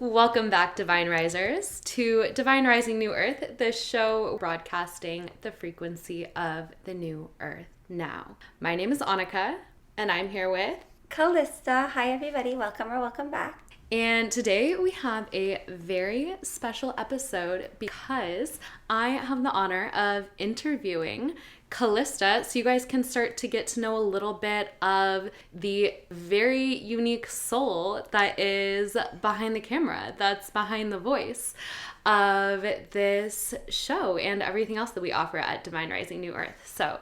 Welcome back, Divine Risers, to Divine Rising New Earth, the show broadcasting the frequency of the new earth now. My name is Anneka, and I'm here with Calista. Hi, everybody. Welcome or welcome back. And today we have a very special episode because I have the honor of interviewing Calista, so you guys can start to get to know a little bit of the very unique soul that is behind the camera, that's behind the voice of this show and everything else that we offer at Divine Rising New Earth. So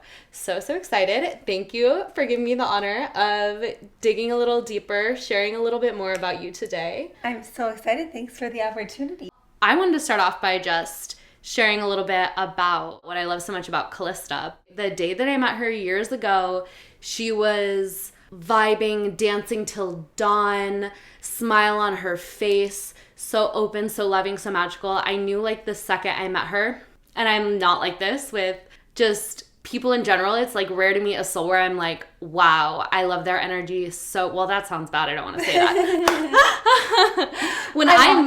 excited. Thank you for giving me the honor of digging a little deeper, sharing a little bit more about you today. I'm so excited. Thanks for the opportunity. I wanted to start off by just sharing a little bit about what I love so much about Calista. The day that I met her years ago, she was vibing, dancing till dawn, smile on her face, so open, so loving, so magical. I knew like the second I met her, and I'm not like this with just people in general. It's like rare to meet a soul where I'm like, wow, I love their energy so well. That sounds bad. I don't want to say that. When I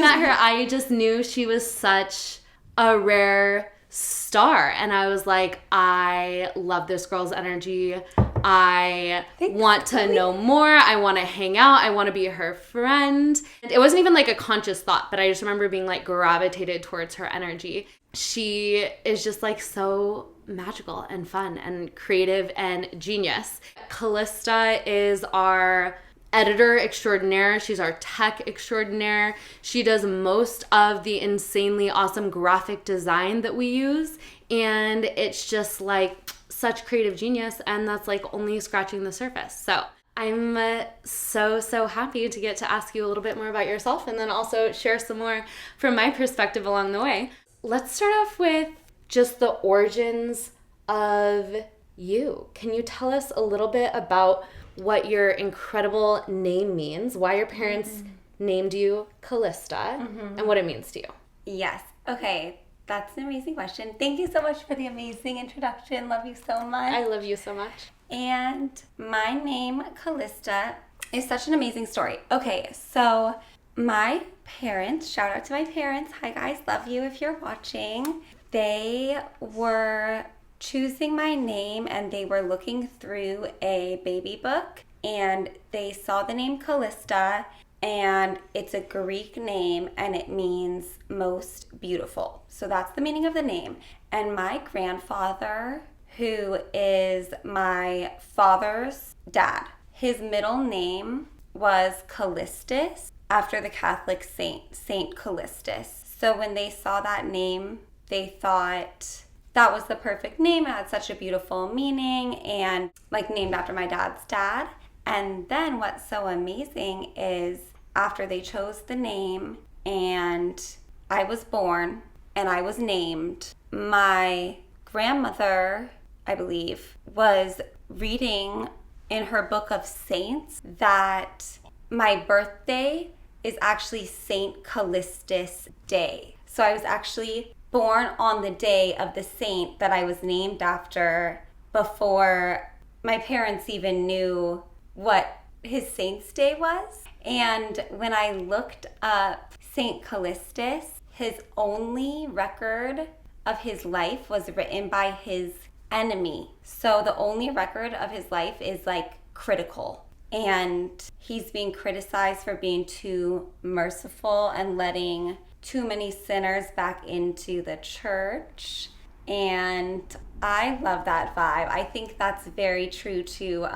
met her, I just knew she was such a rare star, and I was like, I love this girl's energy. I want to know more. I want to hang out. I want to be her friend. It wasn't even like a conscious thought, but I just remember being like gravitated towards her energy. She is just like so magical and fun and creative and genius. Calista is our editor extraordinaire. She's our tech extraordinaire. She does most of the insanely awesome graphic design that we use. And it's just like such creative genius. And that's like only scratching the surface. So I'm so happy to get to ask you a little bit more about yourself and then also share some more from my perspective along the way. Let's start off with just the origins of you. Can you tell us a little bit about what your incredible name means, why your parents named you Calista, and what it means to you? Yes. Okay. That's an amazing question. Thank you so much for the amazing introduction. Love you so much. I love you so much. And my name, Calista, is such an amazing story. Okay, so my parents, shout out to my parents. Hi guys, love you if you're watching. They were choosing my name and they were looking through a baby book and they saw the name Calista, and it's a Greek name and it means most beautiful. So that's the meaning of the name. And my grandfather, who is my father's dad, his middle name was Callistus, after the Catholic saint, Saint Callistus. So when they saw that name, they thought that was the perfect name. It had such a beautiful meaning and like named after my dad's dad. And then what's so amazing is after they chose the name and I was born and I was named, my grandmother, I believe, was reading in her book of saints that my birthday is actually Saint Callistus Day. So I was actually born on the day of the saint that I was named after before my parents even knew what his saint's day was. And when I looked up Saint Callistus, his only record of his life was written by his enemy. So the only record of his life is like critical. And he's being criticized for being too merciful and letting too many sinners back into the church. And I love that vibe. I think that's very true to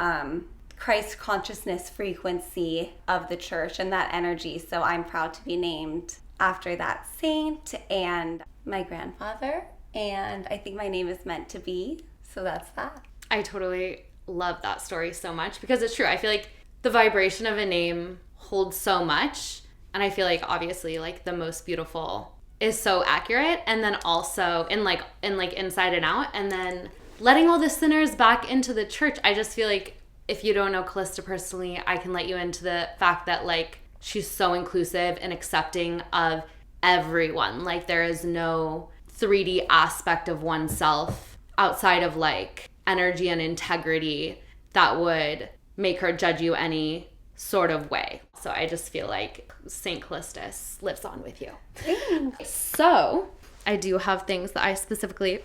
Christ consciousness frequency of the church and that energy. So I'm proud to be named after that saint and my grandfather. And I think my name is meant to be. So that's that. I totally love that story so much because it's true. I feel like the vibration of a name holds so much. And I feel like obviously like the most beautiful is so accurate. And then also in like inside and out. And then letting all the sinners back into the church. I just feel like if you don't know Calista personally, I can let you into the fact that like she's so inclusive and accepting of everyone. Like there is no 3D aspect of oneself outside of like energy and integrity that would make her judge you any sort of way. So I just feel like St. Callistus lives on with you. So I do have things that I specifically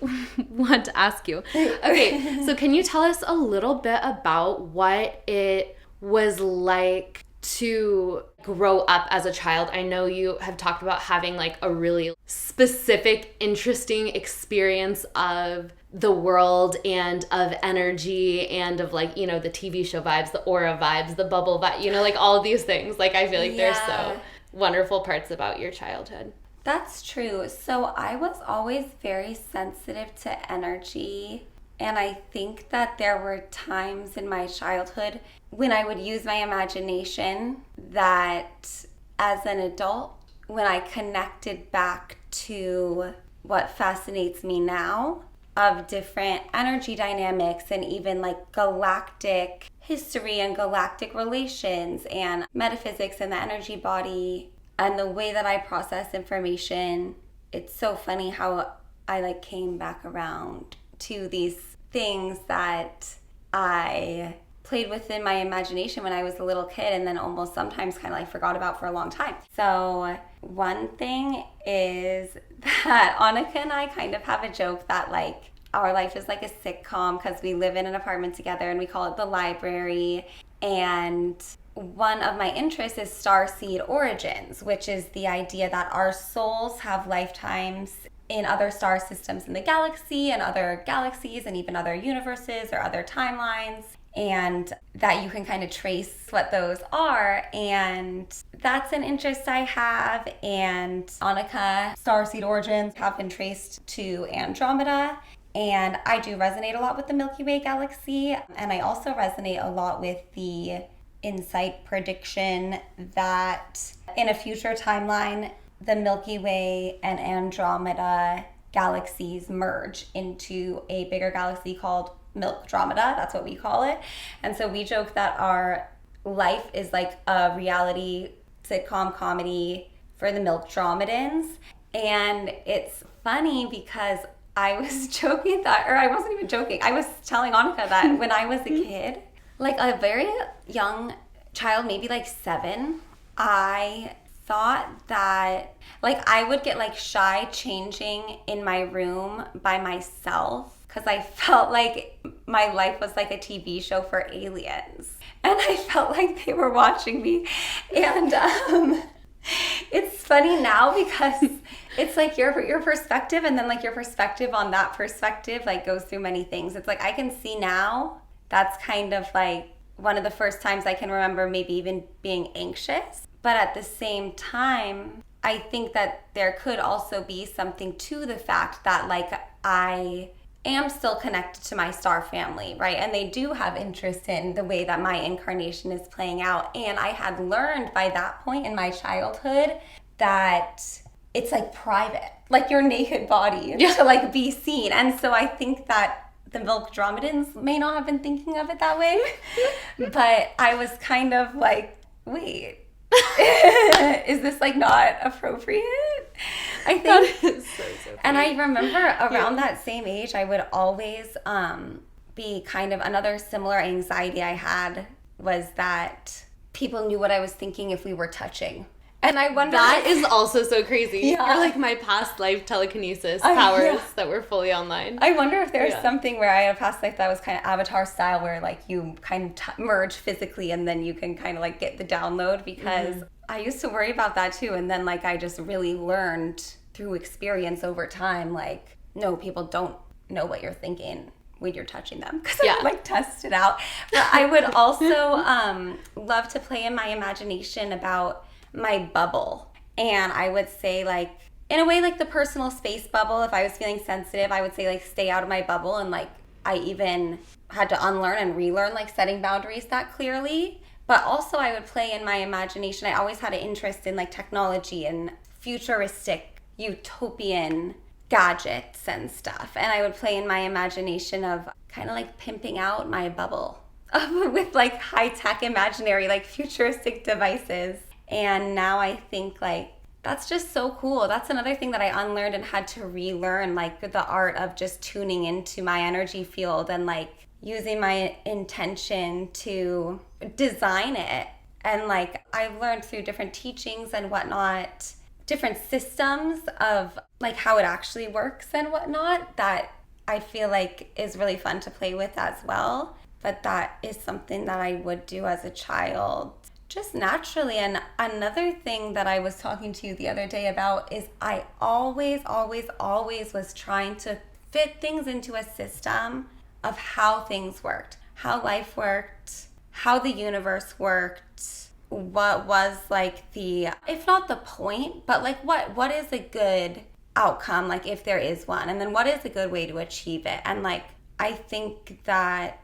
want to ask you. Okay, so can you tell us a little bit about what it was like to grow up as a child? I know you have talked about having like a really specific, interesting experience of the world and of energy and of like, you know, the TV show vibes, the aura vibes, the bubble vibe, you know, like all of these things. Like I feel like there's so wonderful parts about your childhood. That's true. So I was always very sensitive to energy. And I think that there were times in my childhood when I would use my imagination that as an adult, when I connected back to what fascinates me now of different energy dynamics and even like galactic history and galactic relations and metaphysics and the energy body and the way that I process information, it's so funny how I like came back around to these things that I played with in my imagination when I was a little kid and then almost sometimes kind of like forgot about for a long time. So one thing is that Anneka and I kind of have a joke that like our life is like a sitcom because we live in an apartment together and we call it the library. And one of my interests is starseed origins, which is the idea that our souls have lifetimes in other star systems in the galaxy and other galaxies and even other universes or other timelines, and that you can kind of trace what those are. And that's an interest I have. And Anneka, starseed origins have been traced to Andromeda. And I do resonate a lot with the Milky Way galaxy. And I also resonate a lot with the insight prediction that in a future timeline, the Milky Way and Andromeda galaxies merge into a bigger galaxy called Milkdromeda. That's what we call it. And so we joke that our life is like a reality sitcom comedy for the Milkdromedans. And it's funny because I was joking that, or I wasn't even joking, I was telling Anneka that when I was a kid, like a very young child, maybe like 7, I thought that like I would get like shy changing in my room by myself because I felt like my life was like a TV show for aliens and I felt like they were watching me. And it's funny now because it's like your perspective and then like your perspective on that perspective like goes through many things. It's like I can see now that's kind of like one of the first times I can remember maybe even being anxious. But at the same time, I think that there could also be something to the fact that like I am still connected to my star family, right? And they do have interest in the way that my incarnation is playing out. And I had learned by that point in my childhood that it's like private, like your naked body to like be seen. And so I think that the Milkdromedans may not have been thinking of it that way, but I was kind of like, wait, is this like not appropriate? I think so and I remember around that same age I would always be kind of another similar anxiety I had was that people knew what I was thinking if we were touching. And I wonder that is also so crazy. You're like my past life telekinesis powers that were fully online. I wonder if there's something where I had a past life that was kind of Avatar style where like you kind of merge physically and then you can kind of like get the download because I used to worry about that too. And then like I just really learned through experience over time, like, no, people don't know what you're thinking when you're touching them because I like test it out. But I would also love to play in my imagination about my bubble. And I would say like, in a way like the personal space bubble, if I was feeling sensitive, I would say like stay out of my bubble. And like I even had to unlearn and relearn like setting boundaries that clearly. But also I would play in my imagination. I always had an interest in like technology and futuristic utopian gadgets and stuff. And I would play in my imagination of kind of like pimping out my bubble with like high-tech imaginary like futuristic devices. And now I think like that's just so cool. That's another thing that I unlearned and had to relearn, like the art of just tuning into my energy field and like using my intention to design it And like I've learned through different teachings and whatnot, different systems of like how it actually works and whatnot, that I feel like is really fun to play with as well. But that is something that I would do as a child just naturally. And another thing that I was talking to you the other day about is I always was trying to fit things into a system of how things worked, how life worked, how the universe worked, what was like the, if not the point, but like what is a good outcome, like if there is one, and then what is a good way to achieve it. And like I think that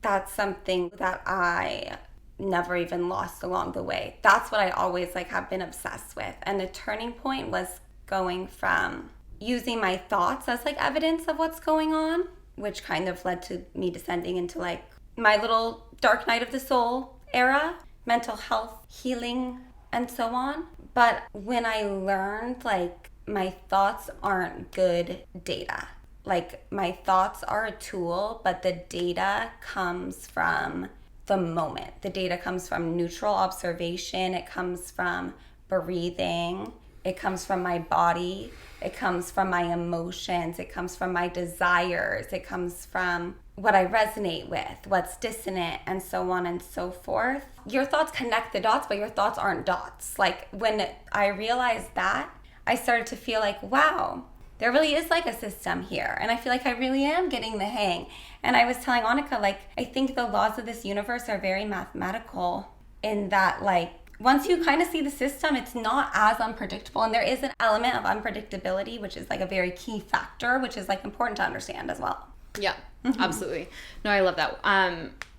that's something that I never even lost along the way. That's what I always like have been obsessed with. And the turning point was going from using my thoughts as like evidence of what's going on, which kind of led to me descending into like my little dark night of the soul era, mental health, healing, and so on. But when I learned like my thoughts aren't good data, like my thoughts are a tool, but the data comes from the moment. The data comes from neutral observation. It comes from breathing. It comes from my body. It comes from my emotions. It comes from my desires. It comes from what I resonate with, what's dissonant, and so on and so forth. Your thoughts connect the dots, but your thoughts aren't dots. Like when I realized that, I started to feel like, wow, there really is like a system here. And I feel like I really am getting the hang. And I was telling Anneka, like, I think the laws of this universe are very mathematical in that, like, once you kind of see the system, it's not as unpredictable. And there is an element of unpredictability, which is like a very key factor, which is like important to understand as well. Yeah, absolutely. No, I love that.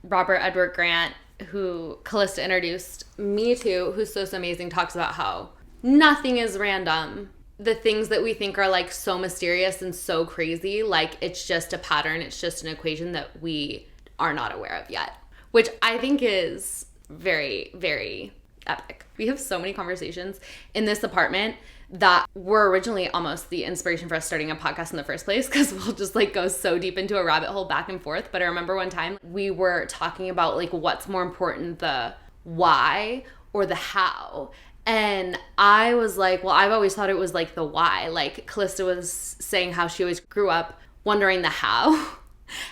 Robert Edward Grant, who Calista introduced me to, who's so amazing, talks about how nothing is random. The things that we think are like so mysterious and so crazy, like it's just a pattern, it's just an equation that we are not aware of yet, which I think is very, very epic. We have so many conversations in this apartment that were originally almost the inspiration for us starting a podcast in the first place, because we'll just like go so deep into a rabbit hole back and forth. But I remember one time we were talking about like what's more important, the why or the how. And I was like, well, I've always thought it was like the why. Like Calista was saying how she always grew up wondering the how.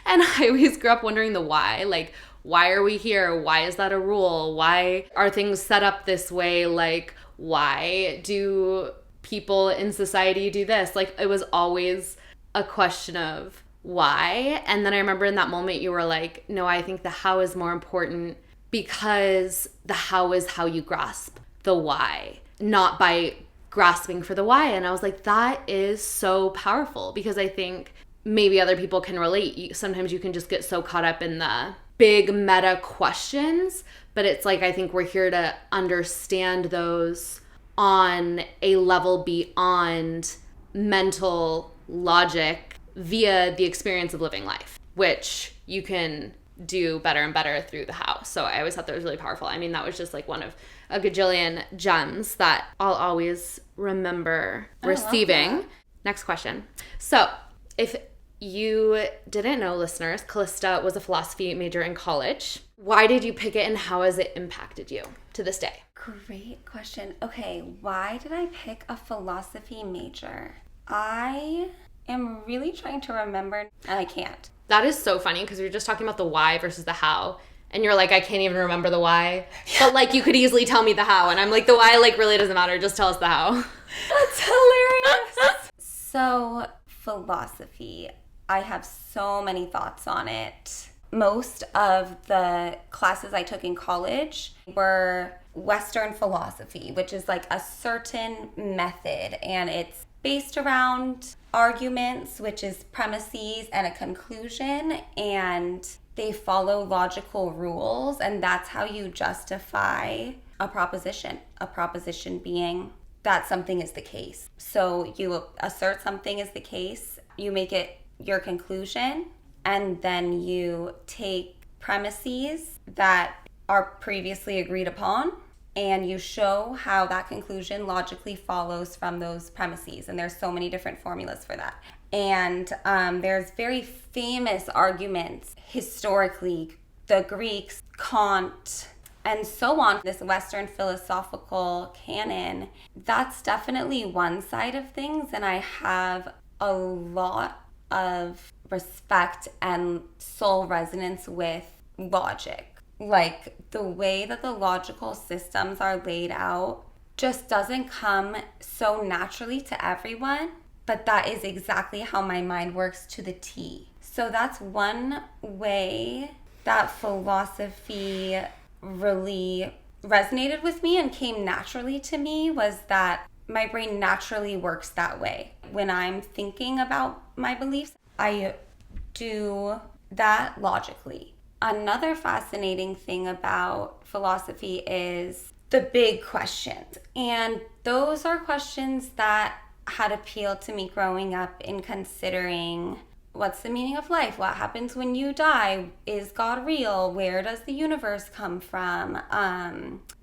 And I always grew up wondering the why. Like, why are we here? Why is that a rule? Why are things set up this way? Like, why do people in society do this? Like, it was always a question of why. And then I remember in that moment you were like, no, I think the how is more important, because the how is how you grasp the why, not by grasping for the why. And I was like, that is so powerful, because I think maybe other people can relate. Sometimes you can just get so caught up in the big meta questions, but it's like, I think we're here to understand those on a level beyond mental logic via the experience of living life, which you can do better and better through the how. So I always thought that was really powerful. I mean, that was just like one of a gajillion gems that I'll always remember receiving. Next question. So if you didn't know, listeners, Calista was a philosophy major in college. Why did you pick it, and how has it impacted you to this day? Great question. Okay, why did I pick a philosophy major? I am really trying to remember, and I can't. That is so funny, because we were just talking about the why versus the how. And you're like, I can't even remember the why. But like, you could easily tell me the how. And I'm like, the why like really doesn't matter. Just tell us the how. That's hilarious. So philosophy, I have so many thoughts on it. Most of the classes I took in college were Western philosophy, which is like a certain method, and it's based around arguments, which is premises and a conclusion, and they follow logical rules, and that's how you justify a proposition. A proposition being that something is the case. So you assert something is the case, you make it your conclusion, and then you take premises that are previously agreed upon, and you show how that conclusion logically follows from those premises. And there's so many different formulas for that. And there's very famous arguments historically. The Greeks, Kant, and so on, this Western philosophical canon, that's definitely one side of things. And I have a lot of respect and soul resonance with logic. Like the way that the logical systems are laid out just doesn't come so naturally to everyone, but that is exactly how my mind works to the T. So that's one way that philosophy really resonated with me and came naturally to me, was that my brain naturally works that way. When I'm thinking about my beliefs, I do that logically. Another fascinating thing about philosophy is the big questions. And those are questions that had appealed to me growing up, in considering what's the meaning of life? What happens when you die? Is God real? Where does the universe come from?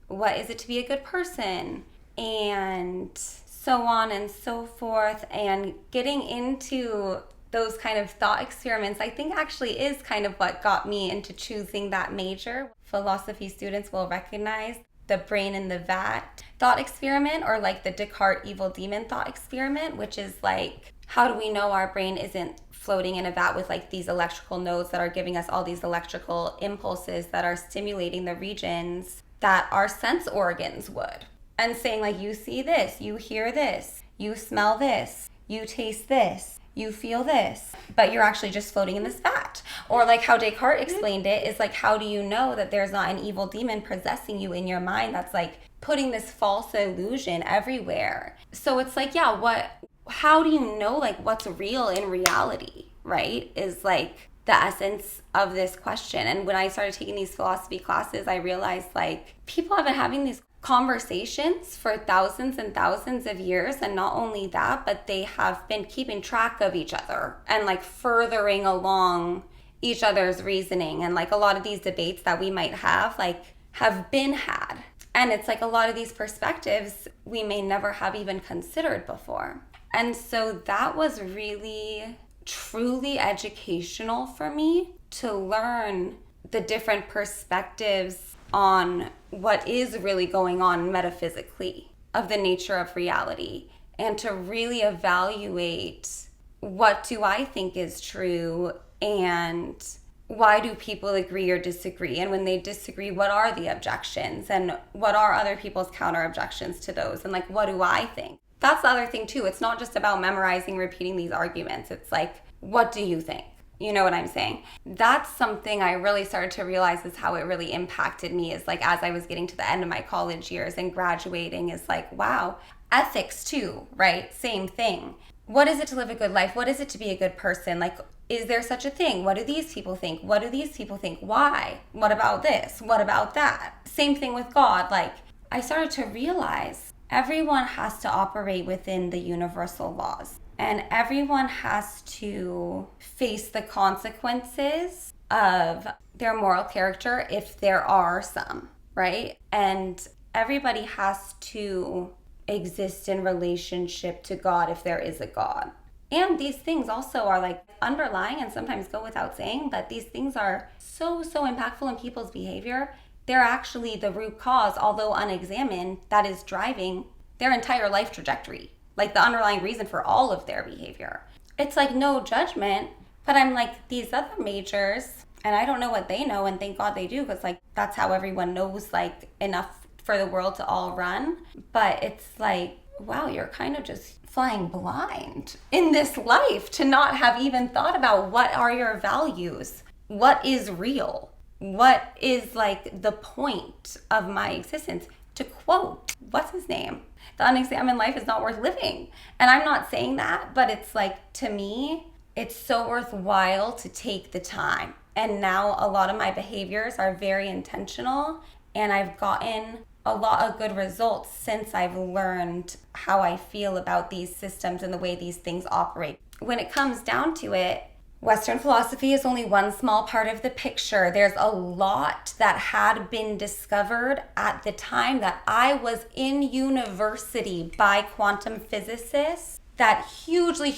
What is it to be a good person? And so on and so forth. And getting into those kind of thought experiments, I think actually is kind of what got me into choosing that major. Philosophy students will recognize the brain in the vat thought experiment, or like the Descartes evil demon thought experiment, which is like, how do we know our brain isn't floating in a vat with like these electrical nodes that are giving us all these electrical impulses that are stimulating the regions that our sense organs would, and saying like, you see this, you hear this, you smell this, you taste this, you feel this, but you're actually just floating in this vat. Or like how Descartes explained it is like, how do you know that there's not an evil demon possessing you in your mind that's like putting this false illusion everywhere? So it's like, yeah, how do you know like what's real in reality, right? Is like the essence of this question. And when I started taking these philosophy classes, I realized like people have been having these conversations for thousands and thousands of years. And not only that, but they have been keeping track of each other and like furthering along each other's reasoning. And like a lot of these debates that we might have like have been had. And it's like a lot of these perspectives we may never have even considered before. And so that was really, truly educational for me, to learn the different perspectives on what is really going on metaphysically of the nature of reality, and to really evaluate, what do I think is true, and why do people agree or disagree? And when they disagree, what are the objections, and what are other people's counter objections to those? And like, what do I think? That's the other thing too. It's not just about memorizing, repeating these arguments. It's like, what do you think? You know what I'm saying? That's something I really started to realize is how it really impacted me, is like, as I was getting to the end of my college years and graduating, is like, wow, ethics too, right? Same thing. What is it to live a good life? What is it to be a good person? Like, is there such a thing? What do these people think? What do these people think? Why? What about this? What about that? Same thing with God. Like, I started to realize everyone has to operate within the universal laws, and everyone has to face the consequences of their moral character if there are some, right? And everybody has to exist in relationship to God if there is a God. And these things also are like underlying and sometimes go without saying, but these things are so impactful in people's behavior. They're actually the root cause, although unexamined, that is driving their entire life trajectory. Like the underlying reason for all of their behavior. It's like no judgment, but I'm like, these other majors, and I don't know what they know, and thank God they do, because like that's how everyone knows like enough for the world to all run. But it's like, wow, you're kind of just flying blind in this life to not have even thought about what are your values, what is real, what is like the point of my existence. To quote, what's his name? The unexamined life is not worth living. And I'm not saying that, but it's like, to me, it's so worthwhile to take the time. And now a lot of my behaviors are very intentional, and I've gotten a lot of good results since I've learned how I feel about these systems and the way these things operate. When it comes down to it, Western philosophy is only one small part of the picture. There's a lot that had been discovered at the time that I was in university by quantum physicists that hugely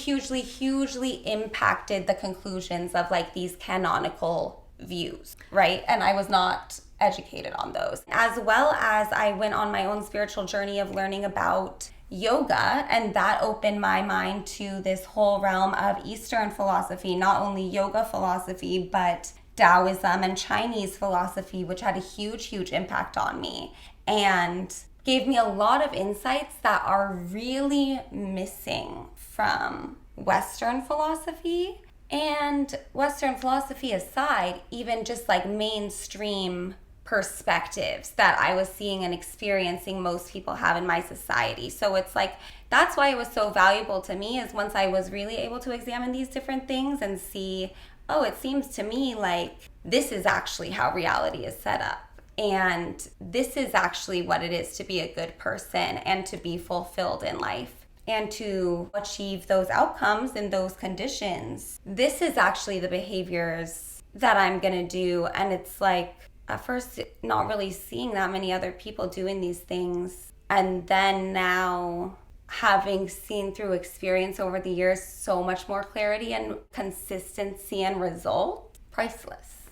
impacted the conclusions of like these canonical views, right? And I was not educated on those. As well as I went on my own spiritual journey of learning about yoga, and that opened my mind to this whole realm of Eastern philosophy, not only yoga philosophy, but Taoism and Chinese philosophy, which had a huge impact on me and gave me a lot of insights that are really missing from Western philosophy. And Western philosophy aside, even just like mainstream perspectives that I was seeing and experiencing most people have in my society. So it's like, that's why it was so valuable to me, is once I was really able to examine these different things and see, oh, it seems to me like this is actually how reality is set up. And this is actually what it is to be a good person and to be fulfilled in life and to achieve those outcomes in those conditions. This is actually the behaviors that I'm gonna do. And it's like, at first, not really seeing that many other people doing these things. And then now having seen through experience over the years so much more clarity and consistency and result, priceless.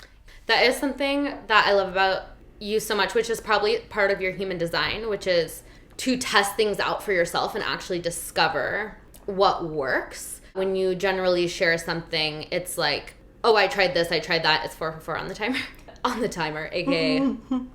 That is something that I love about you so much, which is probably part of your human design, which is to test things out for yourself and actually discover what works. When you generally share something, it's like, oh, I tried this, I tried that, it's 4 for 4 on the timer. On the timer, aka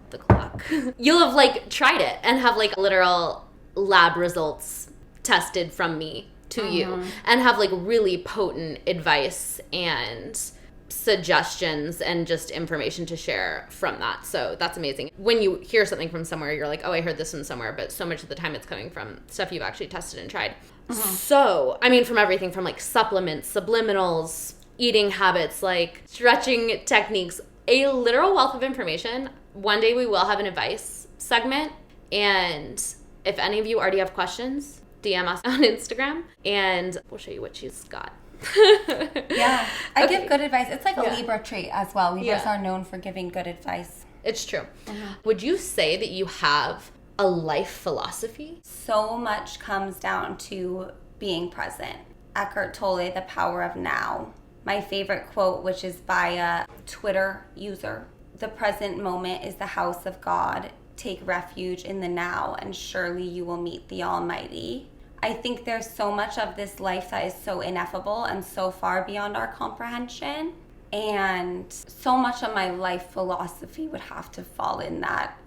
the clock. You'll have like tried it and have like literal lab results tested from me to you, and have like really potent advice and suggestions and just information to share from that. So that's amazing. When you hear something from somewhere, you're like, oh, I heard this from somewhere, but so much of the time it's coming from stuff you've actually tested and tried. So, I mean, from everything from like supplements, subliminals, eating habits, like stretching techniques, a literal wealth of information. One day we will have an advice segment, and if any of you already have questions, DM us on Instagram and we'll show you what she's got. Yeah, I give good advice. It's like a Libra trait as well. Libras are known for giving good advice. It's true. Would you say that you have a life philosophy? So much comes down to being present. Eckhart Tolle, The Power of Now. My favorite quote, which is by a Twitter user: the present moment is the house of God. Take refuge in the now, and surely you will meet the Almighty. I think there's so much of this life that is so ineffable and so far beyond our comprehension. And so much of my life philosophy would have to fall in that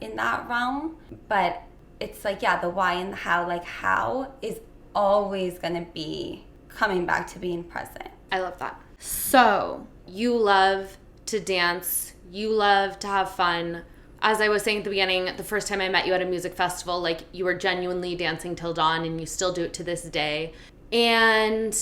realm. But it's like, yeah, the why and the how. Like, how is always going to be coming back to being present. I love that. So, you love to dance, you love to have fun. As I was saying at the beginning, the first time I met you at a music festival, like, you were genuinely dancing till dawn, and you still do it to this day. And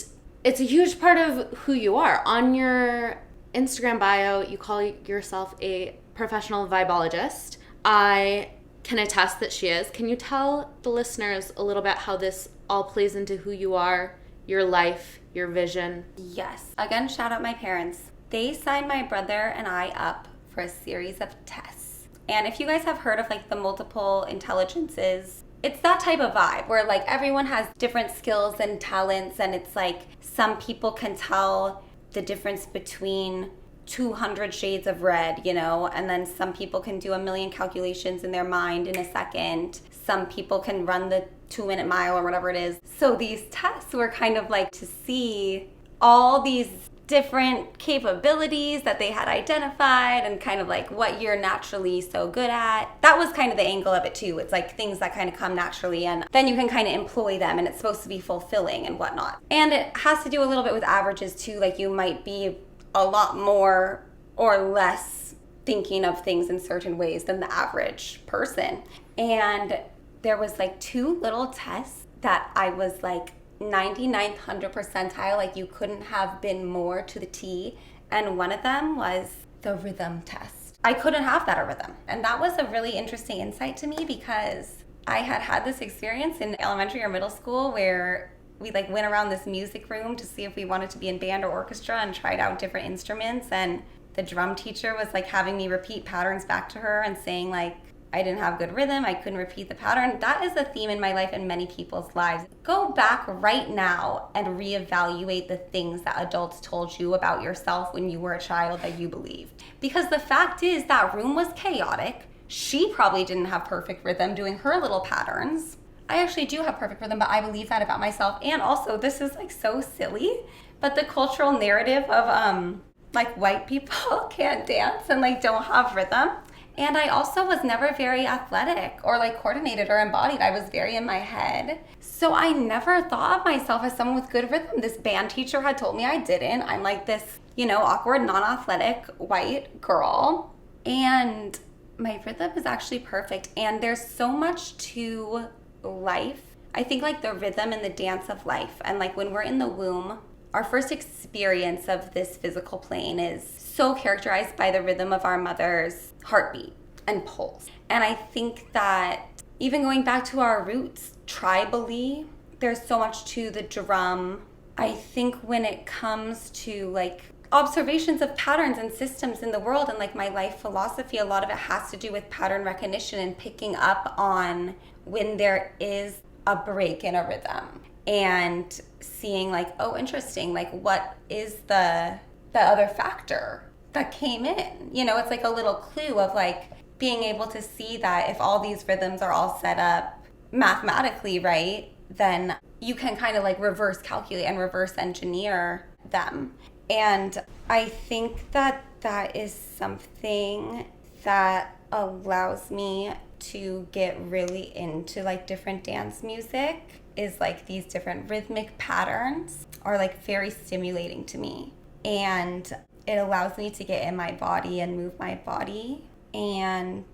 it's a huge part of who you are. On your Instagram bio, you call yourself a professional vibologist. I can attest that she is. Can you tell the listeners a little bit how this all plays into who you are, your life, your vision? Yes. Again, shout out my parents. They signed my brother and I up for a series of tests. And if you guys have heard of like the multiple intelligences, it's that type of vibe where like everyone has different skills and talents, and it's like some people can tell the difference between 200 shades of red, you know, and then some people can do a million calculations in their mind in a second. Some people can run the 2-minute mile or whatever it is. So these tests were kind of like to see all these different capabilities that they had identified and kind of like what you're naturally so good at. That was kind of the angle of it too. It's like things that kind of come naturally, and then you can kind of employ them, and it's supposed to be fulfilling and whatnot. And it has to do a little bit with averages too. Like you might be a lot more or less thinking of things in certain ways than the average person. And there was like 2 little tests that I was like 99th, 100th percentile, like you couldn't have been more to the T. And one of them was the rhythm test. I couldn't have better rhythm. And that was a really interesting insight to me, because I had this experience in elementary or middle school where we like went around this music room to see if we wanted to be in band or orchestra and tried out different instruments. And the drum teacher was like having me repeat patterns back to her and saying like, I didn't have good rhythm. I couldn't repeat the pattern. That is a theme in my life and many people's lives. Go back right now and reevaluate the things that adults told you about yourself when you were a child that you believed. Because the fact is that room was chaotic. She probably didn't have perfect rhythm doing her little patterns. I actually do have perfect rhythm, but I believe that about myself. And also, this is like so silly, but the cultural narrative of like white people can't dance and like don't have rhythm. And I also was never very athletic or like coordinated or embodied. I was very in my head. So I never thought of myself as someone with good rhythm. This band teacher had told me I didn't. I'm like this, awkward, non-athletic white girl. And my rhythm is actually perfect. And there's so much to life. I think like the rhythm and the dance of life. And like when we're in the womb, our first experience of this physical plane is so characterized by the rhythm of our mother's heartbeat and pulse. And I think that even going back to our roots, tribally, there's so much to the drum. I think when it comes to like observations of patterns and systems in the world and like my life philosophy, a lot of it has to do with pattern recognition and picking up on when there is a break in a rhythm and seeing like, oh, interesting, like what is the other factor that came in? It's like a little clue of like being able to see that if all these rhythms are all set up mathematically, right, then you can kind of like reverse calculate and reverse engineer them. And I think that that is something that allows me to get really into like different dance music, is like these different rhythmic patterns are like very stimulating to me. And it allows me to get in my body and move my body. And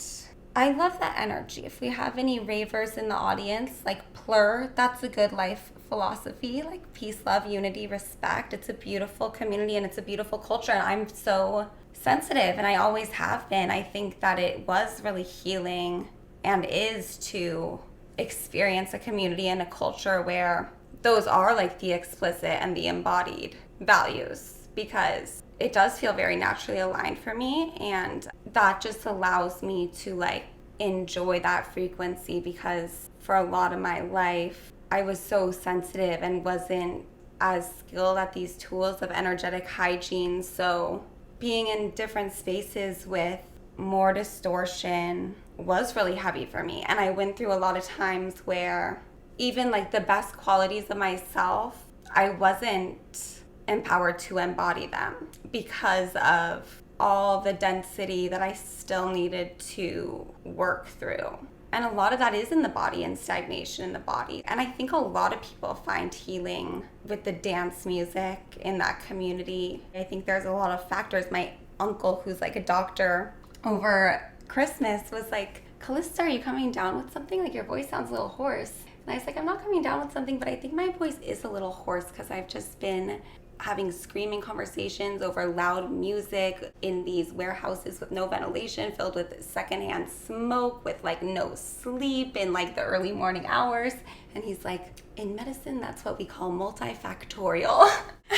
I love that energy. If we have any ravers in the audience, like Plur, that's a good life philosophy, like peace, love, unity, respect. It's a beautiful community and it's a beautiful culture. And I'm so sensitive and I always have been. I think that it was really healing and is to experience a community and a culture where those are like the explicit and the embodied values, because it does feel very naturally aligned for me. And that just allows me to like enjoy that frequency, because for a lot of my life, I was so sensitive and wasn't as skilled at these tools of energetic hygiene. So being in different spaces with more distortion was really heavy for me. And I went through a lot of times where even like the best qualities of myself, I wasn't empowered to embody them because of all the density that I still needed to work through. And a lot of that is in the body and stagnation in the body. And I think a lot of people find healing with the dance music in that community. I think there's a lot of factors. My uncle, who's like a doctor, over Christmas was like, Calista, are you coming down with something? Like your voice sounds a little hoarse. And I was like, I'm not coming down with something, but I think my voice is a little hoarse because I've just been having screaming conversations over loud music in these warehouses with no ventilation, filled with secondhand smoke, with like no sleep in like the early morning hours. And he's like, in medicine, that's what we call multifactorial.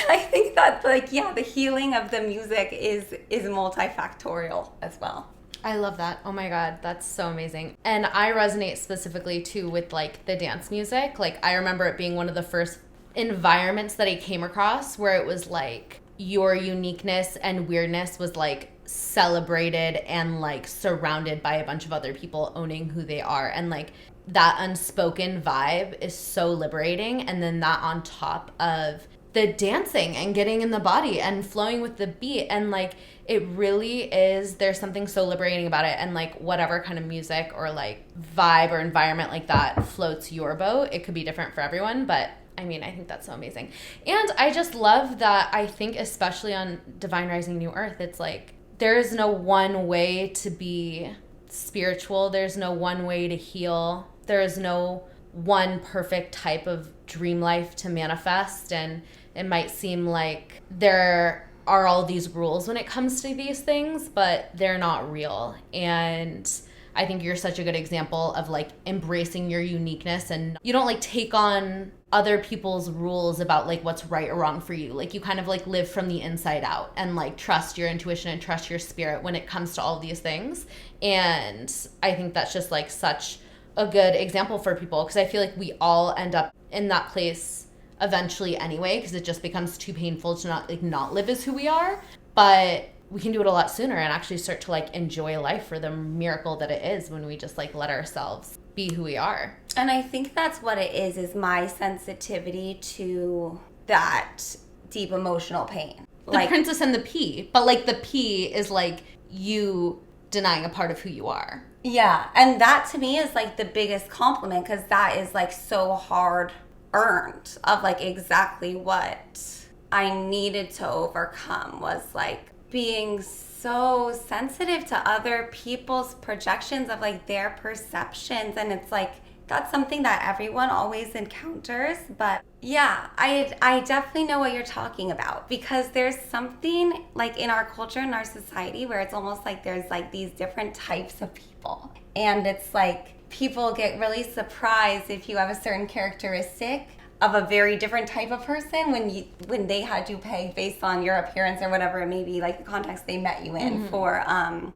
I think that like, yeah, the healing of the music is multifactorial as well. I love that. Oh my God, that's so amazing. And I resonate specifically too with like the dance music. Like I remember it being one of the first environments that I came across where it was like your uniqueness and weirdness was like celebrated and like surrounded by a bunch of other people owning who they are. And like that unspoken vibe is so liberating. And then that on top of the dancing and getting in the body and flowing with the beat, and like it really is, there's something so liberating about it. And like whatever kind of music or like vibe or environment like that floats your boat, it could be different for everyone, but I mean, I think that's so amazing. And I just love that. I think especially on Divine Rising New Earth, it's like there is no one way to be spiritual. There's no one way to heal. There is no one perfect type of dream life to manifest. And it might seem like there are all these rules when it comes to these things, but they're not real. And I think you're such a good example of like embracing your uniqueness, and you don't like take on other people's rules about like what's right or wrong for you. Like you kind of like live from the inside out and like trust your intuition and trust your spirit when it comes to all of these things. And I think that's just like such a good example for people, because I feel like we all end up in that place eventually anyway, because it just becomes too painful to not live as who we are. But we can do it a lot sooner and actually start to like enjoy life for the miracle that it is when we just like let ourselves be who we are. And I think that's what it is my sensitivity to that deep emotional pain. The princess and the pea, but like the pea is like you denying a part of who you are. Yeah, and that to me is like the biggest compliment, because that is like so hard earned, of like exactly what I needed to overcome was like being so sensitive to other people's projections of like their perceptions. And it's like that's something that everyone always encounters. But yeah, I definitely know what you're talking about, because there's something like in our culture, in our society, where it's almost like there's like these different types of people, and it's like people get really surprised if you have a certain characteristic of a very different type of person when they had you pegged based on your appearance or whatever it may be, like the context they met you in for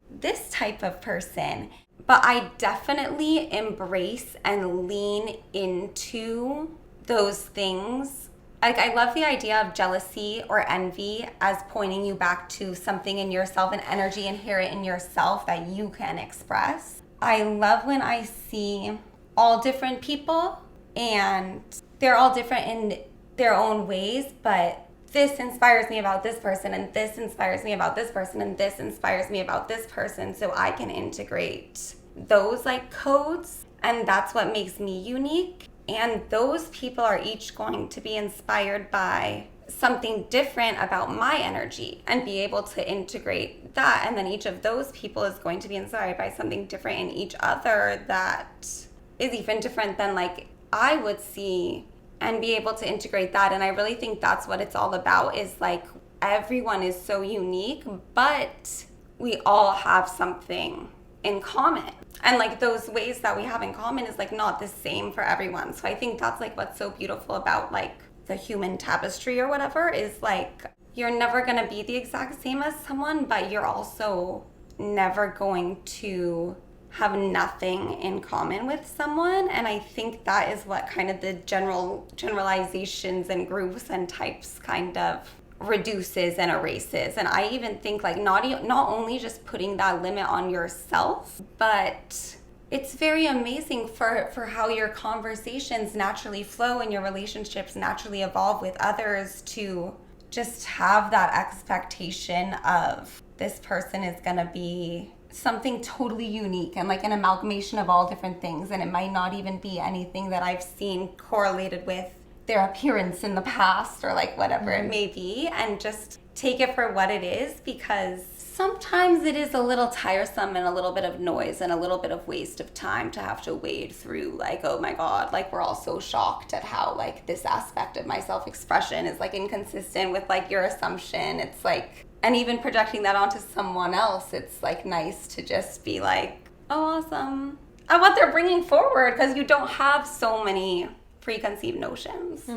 this type of person. But I definitely embrace and lean into those things. Like I love the idea of jealousy or envy as pointing you back to something in yourself, an energy inherent in yourself that you can express. I love when I see all different people, and they're all different in their own ways, but this inspires me about this person, and this inspires me about this person, and this inspires me about this person, so I can integrate those like codes, and that's what makes me unique. And those people are each going to be inspired by something different about my energy and be able to integrate that, and then each of those people is going to be inspired by something different in each other that is even different than like I would see, and be able to integrate that. And I really think that's what it's all about, is like everyone is so unique, but we all have something in common. And like those ways that we have in common is like not the same for everyone. So I think that's like what's so beautiful about like the human tapestry or whatever, is like you're never going to be the exact same as someone, but you're also never going to have nothing in common with someone. And I think that is what kind of the generalizations and groups and types kind of reduces and erases. And I even think like not only just putting that limit on yourself, but it's very amazing for how your conversations naturally flow and your relationships naturally evolve with others, to just have that expectation of this person is going to be something totally unique and like an amalgamation of all different things, and it might not even be anything that I've seen correlated with their appearance in the past or like whatever it may be, and just take it for what it is, because sometimes it is a little tiresome and a little bit of noise and a little bit of waste of time to have to wade through like, oh my god, like we're all so shocked at how like this aspect of my self-expression is like inconsistent with like your assumption. It's like, and even projecting that onto someone else, it's like nice to just be like, oh awesome, at what they're bringing forward, because you don't have so many preconceived notions.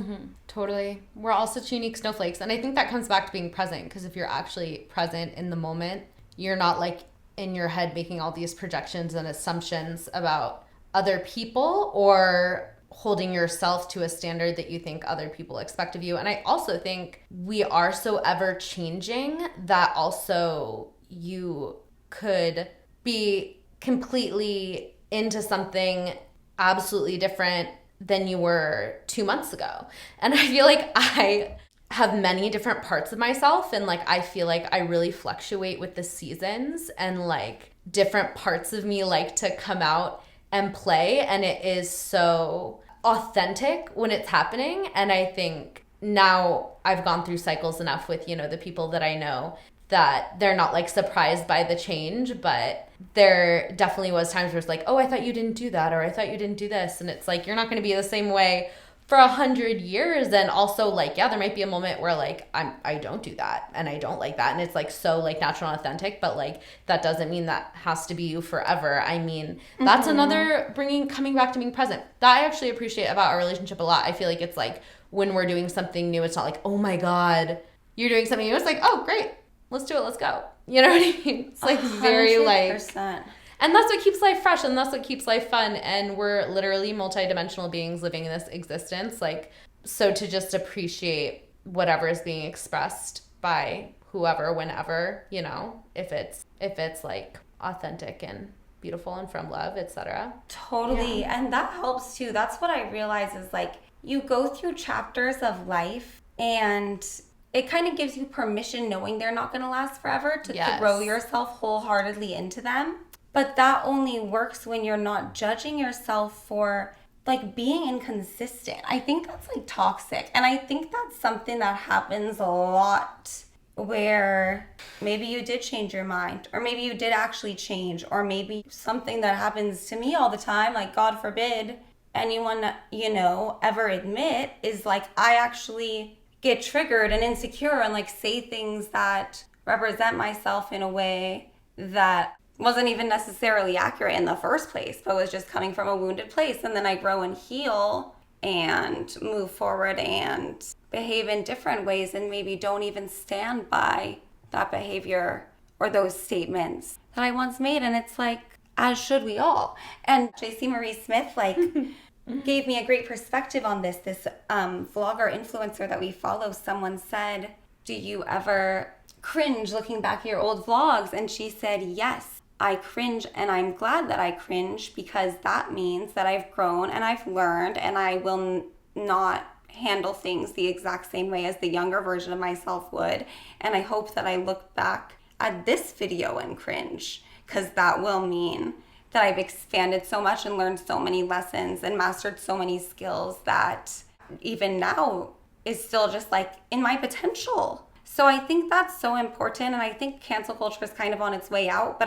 Totally. We're all such unique snowflakes. And I think that comes back to being present, because if you're actually present in the moment, you're not like in your head making all these projections and assumptions about other people, or holding yourself to a standard that you think other people expect of you. And I also think we are so ever changing that also you could be completely into something absolutely different than you were 2 months ago. And I feel like I have many different parts of myself, and like I feel like I really fluctuate with the seasons, and like different parts of me like to come out and play, and it is so authentic when it's happening. And I think now I've gone through cycles enough with, you know, the people that I know, that they're not like surprised by the change, but there definitely was times where it's like, oh, I thought you didn't do that, or I thought you didn't do this. And it's like, you're not going to be the same way for 100 years. And also like, yeah, there might be a moment where like I don't do that and I don't like that, and it's like so like natural and authentic, but like that doesn't mean that has to be you forever. I mean, that's another coming back to being present that I actually appreciate about our relationship a lot. I feel like it's like when we're doing something new, it's not like, oh my God, you're doing something new. It's like, oh great, let's do it, let's go. You know what I mean? It's like very 100%. like, and that's what keeps life fresh, and that's what keeps life fun. And we're literally multidimensional beings living in this existence. Like, so to just appreciate whatever is being expressed by whoever, whenever, you know, if it's like authentic and beautiful and from love, etc. Totally. Yeah. And that helps too. That's what I realize is like you go through chapters of life and it kind of gives you permission, knowing they're not going to last forever, to throw yourself wholeheartedly into them. But that only works when you're not judging yourself for like being inconsistent. I think that's like toxic. And I think that's something that happens a lot, where maybe you did change your mind, or maybe you did actually change, or maybe something that happens to me all the time, like God forbid anyone, you know, ever admit, is like I actually get triggered and insecure and like say things that represent myself in a way that wasn't even necessarily accurate in the first place, but was just coming from a wounded place. And then I grow and heal and move forward and behave in different ways, and maybe don't even stand by that behavior or those statements that I once made. And it's like, as should we all. And JC Marie Smith like gave me a great perspective on this. This vlogger influencer that we follow, someone said, do you ever cringe looking back at your old vlogs? And she said, yes, I cringe, and I'm glad that I cringe, because that means that I've grown and I've learned, and I will not handle things the exact same way as the younger version of myself would. And I hope that I look back at this video and cringe, because that will mean that I've expanded so much and learned so many lessons and mastered so many skills that even now is still just like in my potential. So I think that's so important. And I think cancel culture is kind of on its way out, but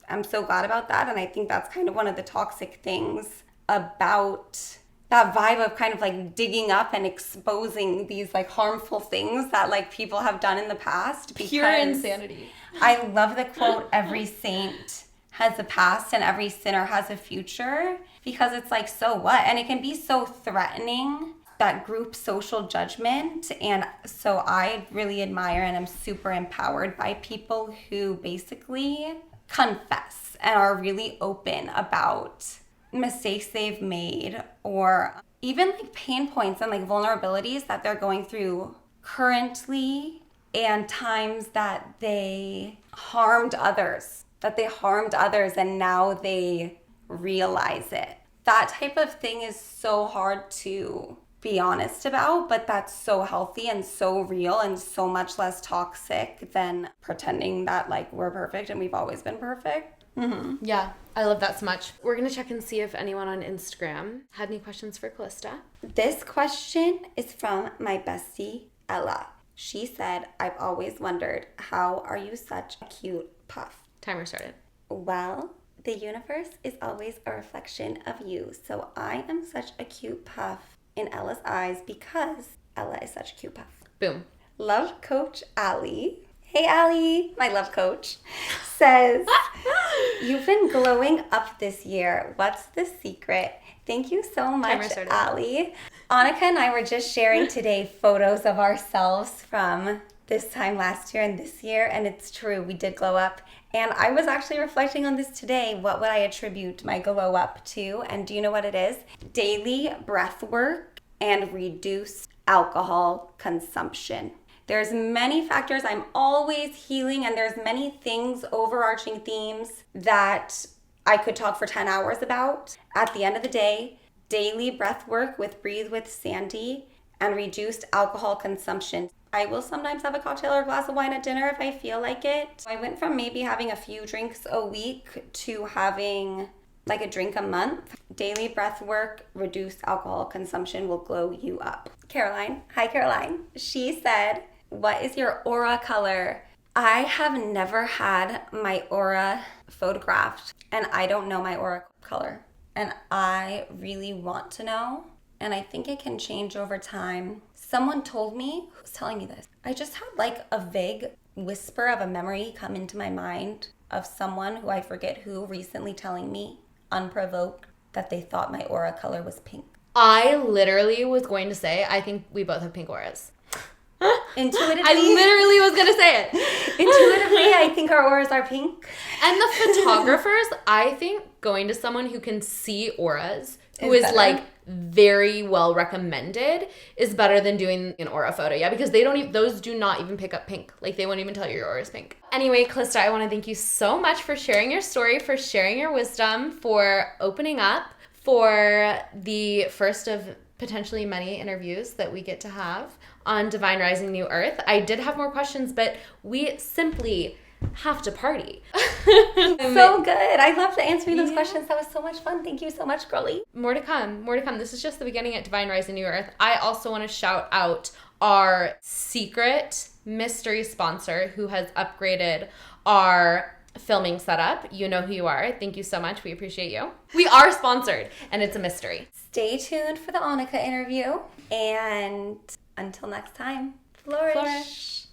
I'm so glad about that. And I think that's kind of one of the toxic things about that vibe of kind of like digging up and exposing these like harmful things that like people have done in the past. Pure insanity. I love the quote, every saint has a past and every sinner has a future, because it's like, so what? And it can be so threatening, that group social judgment. And so I really admire and am super empowered by people who basically confess and are really open about mistakes they've made, or even like pain points and like vulnerabilities that they're going through currently, and times that they harmed others, and now they realize it. That type of thing is so hard to be honest about, but that's so healthy and so real and so much less toxic than pretending that like we're perfect and we've always been perfect. Mm-hmm. Yeah, I love that so much. We're going to check and see if anyone on Instagram had any questions for Calista. This question is from my bestie, Ella. She said, I've always wondered, how are you such a cute puff? Timer started. Well, the universe is always a reflection of you. So I am such a cute puff in Ella's eyes because Ella is such a cute puff. Boom. Love Coach Allie. Hey, Allie, my love coach, says, you've been glowing up this year. What's the secret? Thank you so much, Allie. Anneka and I were just sharing today photos of ourselves from this time last year and this year, and it's true, we did glow up. And I was actually reflecting on this today. What would I attribute my glow up to? And do you know what it is? Daily breath work and reduced alcohol consumption. There's many factors. I'm always healing, and there's many things, overarching themes that I could talk for 10 hours about. At the end of the day, daily breath work with Breathe with Sandy and reduced alcohol consumption. I will sometimes have a cocktail or a glass of wine at dinner if I feel like it. I went from maybe having a few drinks a week to having like a drink a month. Daily breath work, reduced alcohol consumption will glow you up. Caroline, hi Caroline. She said, what is your aura color? I have never had my aura photographed, and I don't know my aura color. And I really want to know, and and I think it can change over time. Someone told me, who's telling me this? I just had like a vague whisper of a memory come into my mind of someone who I forget who recently telling me, unprovoked, that they thought my aura color was pink. I literally was going to say, I think we both have pink auras. Intuitively, I literally was going to say it. Intuitively, I think our auras are pink. And the photographers, I think going to someone who can see auras, who is better. like very well recommended, is better than doing an aura photo. Yeah, because they don't even, those do not even pick up pink. Like they won't even tell you your aura is pink. Anyway, Calista, I want to thank you so much for sharing your story, for sharing your wisdom, for opening up, for the first of potentially many interviews that we get to have on Divine Rising New Earth. I did have more questions, but we simply have to party. So good. I loved answering those questions. That was so much fun. Thank you so much, girlie. More to come. More to come. This is just the beginning at Divine Rising New Earth. I also want to shout out our secret mystery sponsor who has upgraded our filming setup. You know who you are. Thank you so much. We appreciate you. We are sponsored, and it's a mystery. Stay tuned for the Anneka interview. And until next time, flourish.